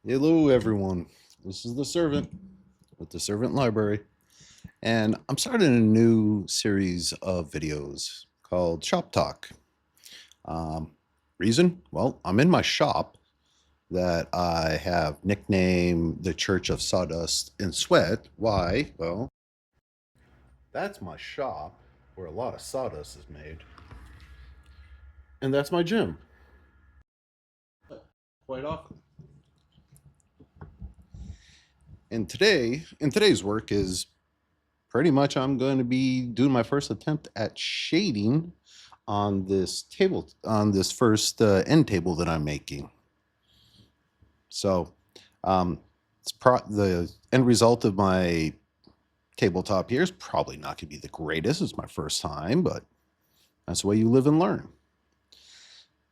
Hello, everyone. This is the Servant with the Servant Library, and I'm starting a new series of videos called Shop Talk. Um, Reason? Well, I'm in my shop that I have nicknamed the Church of Sawdust and Sweat. Why? Well, that's my shop where a lot of sawdust is made, and that's my gym. Quite often. And in today's work is pretty much I'm going to be doing my first attempt at shading on this table, on this first end table that I'm making. So um, the end result of my tabletop here is probably not going to be the greatest. It's my first time, but that's the way you live and learn.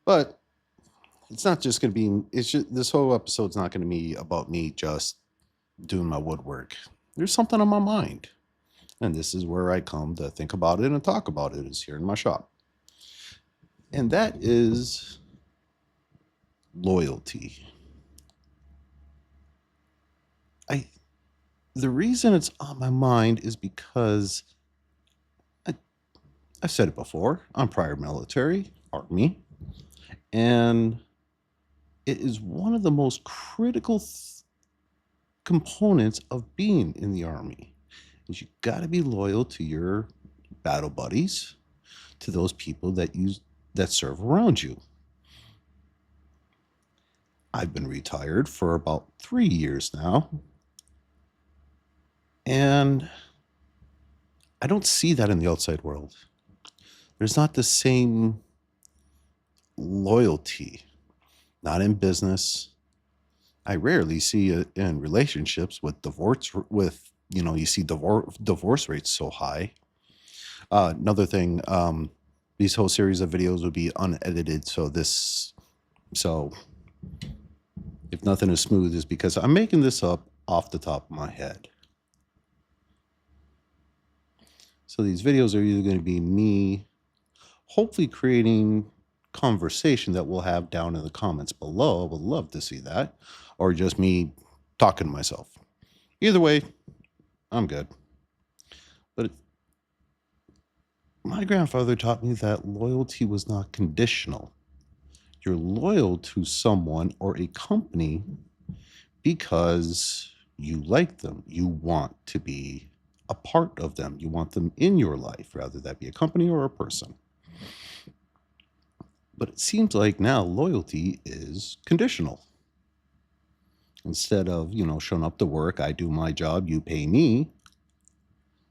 But it's not just going to be, it's just, this whole episode's not going to be about me just doing my woodwork. There's something on my mind. And this is where I come to think about it and talk about it, is here in my shop. And that is loyalty. I The reason it's on my mind is because I, I've said it before. I'm prior military, army, and it is one of the most critical components of being in the army. Is you got to be loyal to your battle buddies, to those people that serve around you. I've been retired for about 3 years now, and I don't see that in the outside world. There's not the same loyalty, not in business. I rarely see it in relationships with divorce. You see divorce rates so high. Another thing, these whole series of videos would be unedited. So if nothing is smooth, is because I'm making this up off the top of my head. So these videos are either going to be me hopefully creating conversation that we'll have down in the comments below. I would love to see that. Or just me talking to myself. Either way, I'm good. But my grandfather taught me that loyalty was not conditional. You're loyal to someone or a company because you like them. You want to be a part of them. You want them in your life, rather that be a company or a person. But it seems like now loyalty is conditional. Instead of, showing up to work, I do my job, you pay me,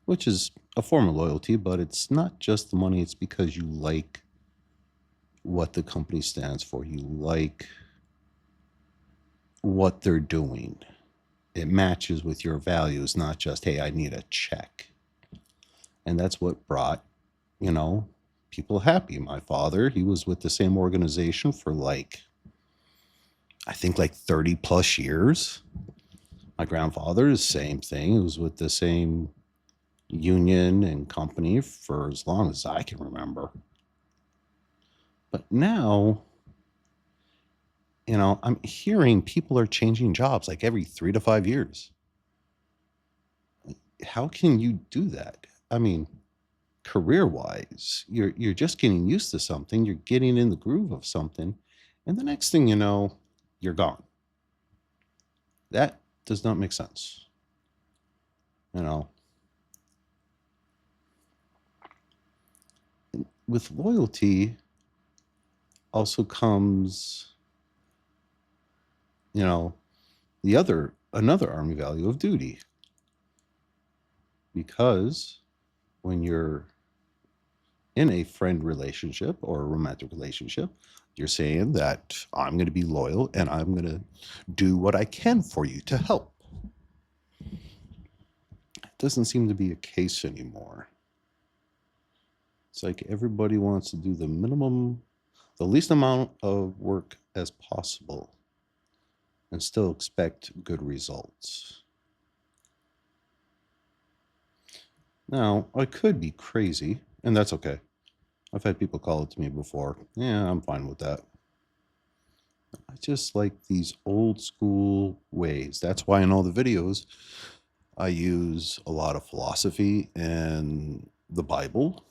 which is a form of loyalty, but it's not just the money, it's because you like what the company stands for. You like what they're doing. It matches with your values, not just, hey, I need a check. And that's what brought, you know, people happy. My father, he was with the same organization for I think 30 plus years. My grandfather, the same thing. He was with the same union and company for as long as I can remember. But now, I'm hearing people are changing jobs like every 3 to 5 years. How can you do that? I mean, career wise, you're just getting used to something, you're getting in the groove of something, and the next thing you know, you're gone. That does not make sense. You know, with loyalty also comes, you know, another army value of duty. Because when you're in a friend relationship or a romantic relationship, you're saying that I'm going to be loyal and I'm going to do what I can for you to help. It doesn't seem to be a case anymore. It's like everybody wants to do the least amount of work as possible and still expect good results. Now, I could be crazy, and that's okay. I've had people call it to me before. Yeah, I'm fine with that. I just like these old school ways. That's why in all the videos, I use a lot of philosophy and the Bible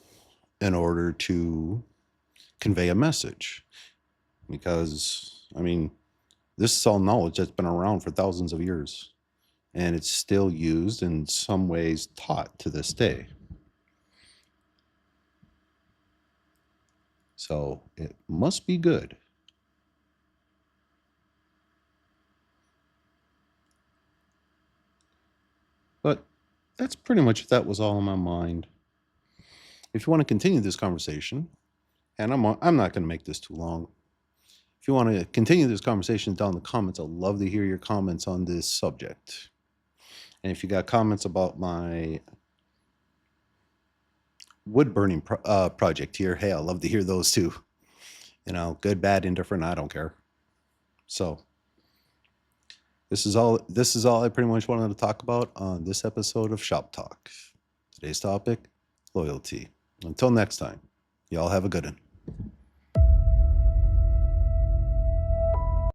in order to convey a message. Because, I mean, this is all knowledge that's been around for thousands of years, and it's still used in some ways taught to this day. So it must be good. But that's pretty much, that was all in my mind. If you want to continue this conversation, and I'm not going to make this too long. If you want to continue this conversation down in the comments, I'd love to hear your comments on this subject. And if you got comments about my wood burning project here, hey, I'd love to hear those too. You know, good, bad, indifferent, I don't care. So this is all I pretty much wanted to talk about on this episode of Shop Talk. Today's topic, loyalty. Until next time, y'all have a good one.